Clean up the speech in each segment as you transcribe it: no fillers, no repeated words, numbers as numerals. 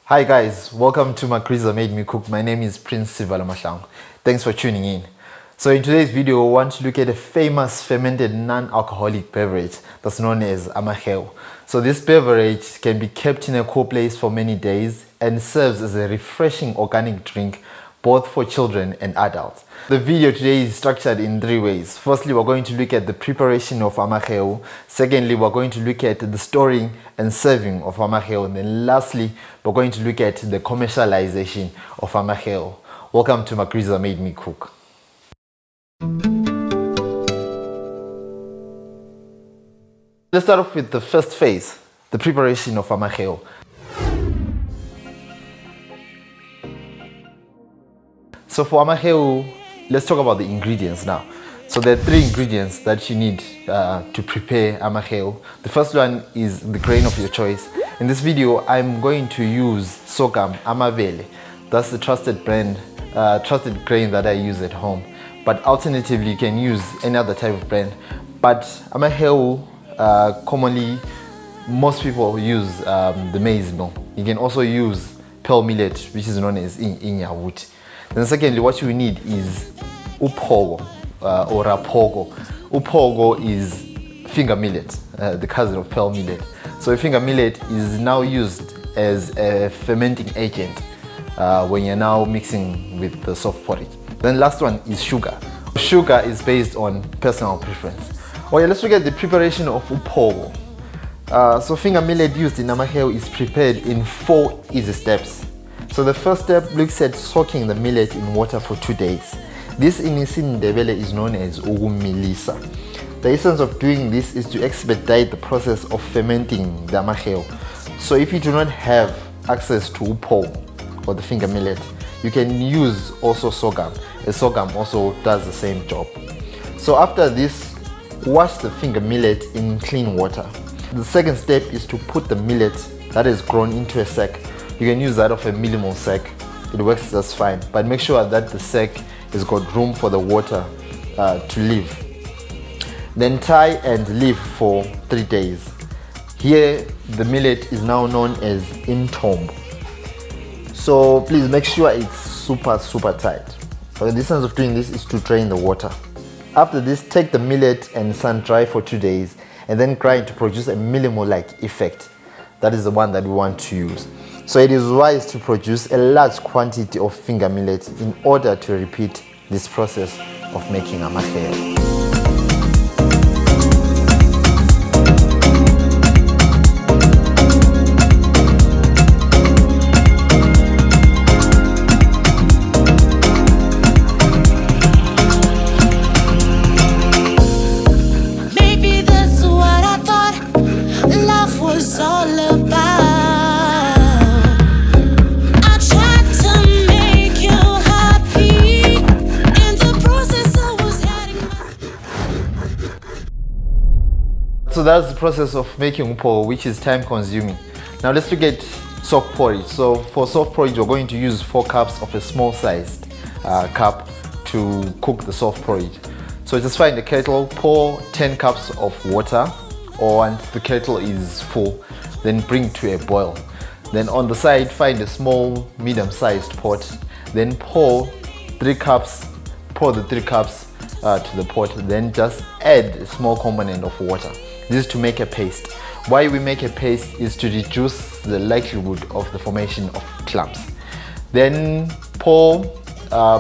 Hi guys, welcome to Makrisa Made Me Cook. My name is Prince Sivala Mahleu. Thanks for tuning in. So in today's video, I want to look at a famous fermented non-alcoholic beverage that's known as Amahewu. So this beverage can be kept in a cool place for many days and serves as a refreshing organic drink both for children and adults. The video today is structured in three ways. Firstly, we're going to look at the preparation of Amahewu. Secondly, we're going to look at the storing and serving of Amahewu. And then lastly, we're going to look at the commercialization of Amahewu. Welcome to Makrisa Made Me Cook. Let's start off with the first phase, the preparation of Amahewu. So for Amahewu, let's talk about the ingredients now. So there are three ingredients that you need to prepare Amahewu. The first one is the grain of your choice. In this video, I'm going to use sorghum Ndebele. That's the trusted brand, trusted grain that I use at home. But alternatively, you can use any other type of brand. But Amahewu, commonly, most people use the maize meal. You can also use pearl millet, which is known as Nyanja. Then secondly, what you need is upogo or rapogo. Upogo is finger millet, the cousin of pearl millet. So finger millet is now used as a fermenting agent when you're now mixing with the soft porridge. Then last one is sugar. Sugar is based on personal preference. Okay, let's look at the preparation of upogo. So finger millet used in Amahewu is prepared in 4 easy steps. So the first step looks at soaking the millet in water for 2 days. This in Ndebele is known as ukumilisa. The essence of doing this is to expedite the process of fermenting the Amahewu. So if you do not have access to upogo or the finger millet, you can use also sorghum. A sorghum also does the same job. So after this, wash the finger millet in clean water. The second step is to put the millet that is grown into a sack. You can use that of a minimal sack. It works just fine, but make sure that the sack has got room for the water to live. Then tie and leave for 3 days. Here, the millet is now known as intombo. So please make sure it's super tight. The essence of doing this is to drain the water. After this, take the millet and sun dry for 2 days and then grind to produce a minimal-like effect. That is the one that we want to use. So it is wise to produce a large quantity of finger millet in order to repeat this process of making Amahewu. Maybe that's what I thought love was all about. So that's the process of making upogo, which is time consuming. Now let's look at soft porridge. So for soft porridge, we're going to use 4 cups of a small sized cup to cook the soft porridge. So just find the kettle, pour 10 cups of water, or once the kettle is full, then bring to a boil. Then on the side, find a small medium-sized pot, then pour the 3 cups to the pot, then just add a small component of water. This is to make a paste. Why we make a paste is to reduce the likelihood of the formation of clumps. Then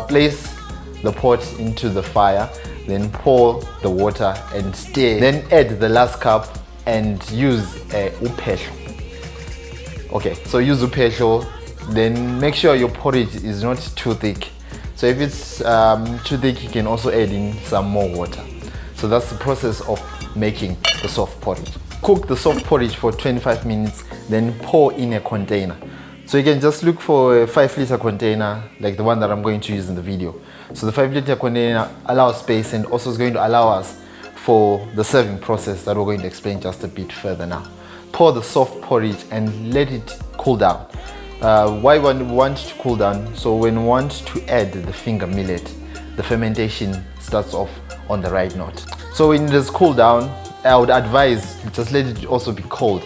place the pot into the fire, then pour the water and stir. Then add the last cup and use uphehlo. Okay, so use uphehlo. Then make sure your porridge is not too thick. So if it's too thick, you can also add in some more water. So that's the process of making the soft porridge. Cook the soft porridge for 25 minutes, then pour in a container. So you can just look for a 5-liter container like the one that I'm going to use in the video. So the 5-liter container allows space and also is going to allow us for the serving process that we're going to explain just a bit further now. Pour the soft porridge and let it cool down. Why we want to cool down? So when we want to add the finger millet, the fermentation starts off on the right note. So when it is cooled down, I would advise just let it also be cold.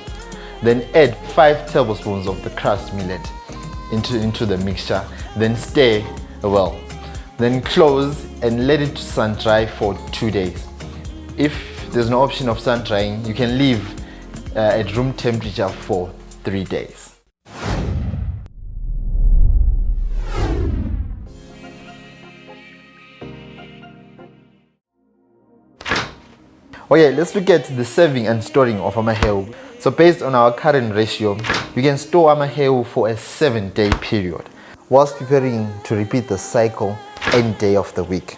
Then add 5 tablespoons of the crushed millet. into the mixture, then stir well. Then close and let it sun dry for 2 days. If there's no option of sun drying, you can leave at room temperature for 3 days. Okay, let's look at the serving and storing of Amahewu. So based on our current ratio, you can store Amahewu for a 7-day period whilst preparing to repeat the cycle any day of the week.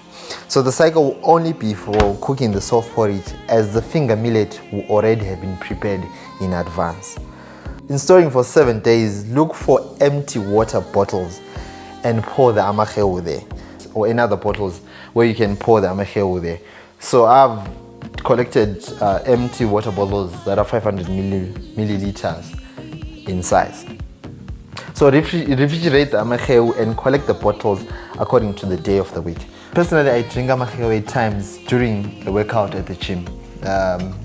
So the cycle will only be for cooking the soft porridge, as the finger millet will already have been prepared in advance. In storing for 7 days, look for empty water bottles and pour the Amahewu there, or in other bottles where you can pour the Amahewu there. So I've collected empty water bottles that are 500 milliliters in size. So refrigerate the Amahewu and collect the bottles according to the day of the week. Personally, I drink Amahewu at times during a workout at the gym,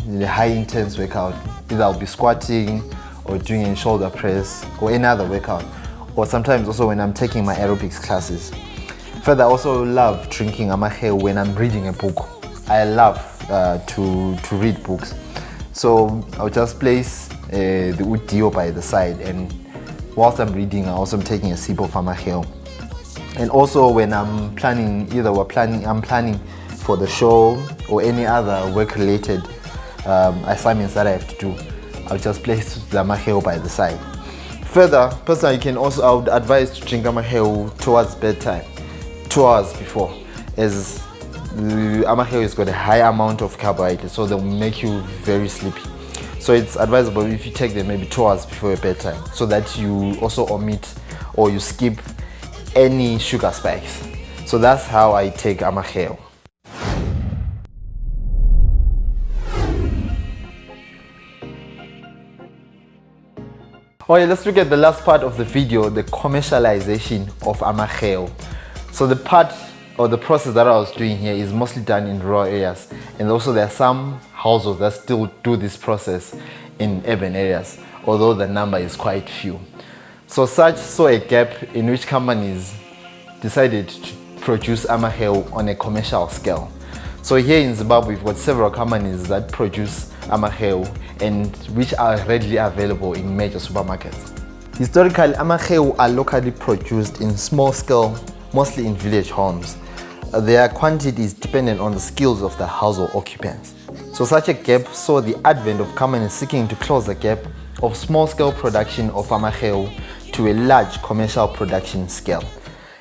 in a high intense workout. Either I'll be squatting or doing a shoulder press or any other workout, or sometimes also when I'm taking my aerobics classes. Further, I also love drinking Amahewu when I'm reading a book. I love to read books. So I'll just place the udio by the side, and whilst I'm reading, I also am taking a sip of Amahewu. And also when I'm planning, I'm planning for the show or any other work-related assignments that I have to do, I'll just place the Amahewu by the side. Further, personally, I would advise to drink Amahewu towards bedtime, 2 hours before, as the Amahewu has got a high amount of carbohydrates, so they'll make you very sleepy. So it's advisable if you take them maybe 2 hours before your bedtime, so that you also omit or you skip any sugar spikes. So that's how I take Amahewu. Okay, let's look at the last part of the video, the commercialization of Amahewu. So the part or the process that I was doing here is mostly done in rural areas, and also there are some households that still do this process in urban areas, although the number is quite few. So such saw a gap in which companies decided to produce Amahewu on a commercial scale. So here in Zimbabwe, we've got several companies that produce Amahewu and which are readily available in major supermarkets. Historically, Amahewu are locally produced in small scale, mostly in village homes. Their quantity is dependent on the skills of the household occupants. So such a gap saw the advent of companies seeking to close the gap of small-scale production of Amahewu to a large commercial production scale.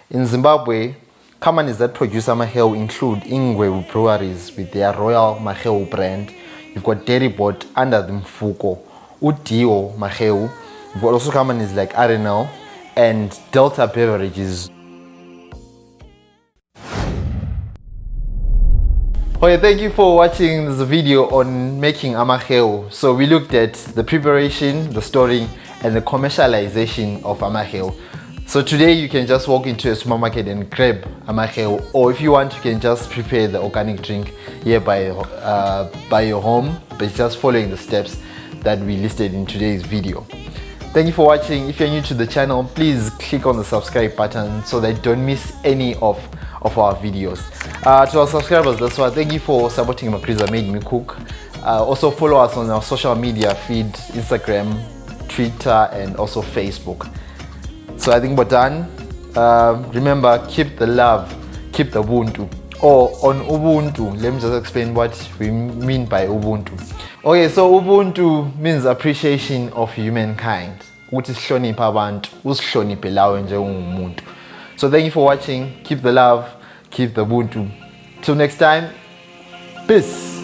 In Zimbabwe, companies that produce Amahewu include Ndebele breweries with their Royal Mahewu brand. You've got dairy bought under the Mfuko, Udio Mahewu. You've got also companies like AmaRhewu and Delta Beverages. Okay, thank you for watching this video on making Amahewu. So we looked at the preparation, the storing, and the commercialization of Amahewu. So today you can just walk into a supermarket and grab Amahewu, or if you want, you can just prepare the organic drink here by your home, but just following the steps that we listed in today's video. Thank you for watching. If you're new to the channel, please click on the subscribe button so that you don't miss any of our videos. To our subscribers, that's why thank you for supporting Makriza Made Me Cook. Also follow us on our social media feed, Instagram, Twitter, and also Facebook. So I think we're done. Remember, keep the love, keep the Ubuntu. Or on Ubuntu, let me just explain what we mean by Ubuntu. Okay, so Ubuntu means appreciation of humankind. Ukuthi sihloniphe abantu, usihloniphe lawe njengomuntu. So thank you for watching. Keep the love, keep the Ubuntu. Till next time, peace.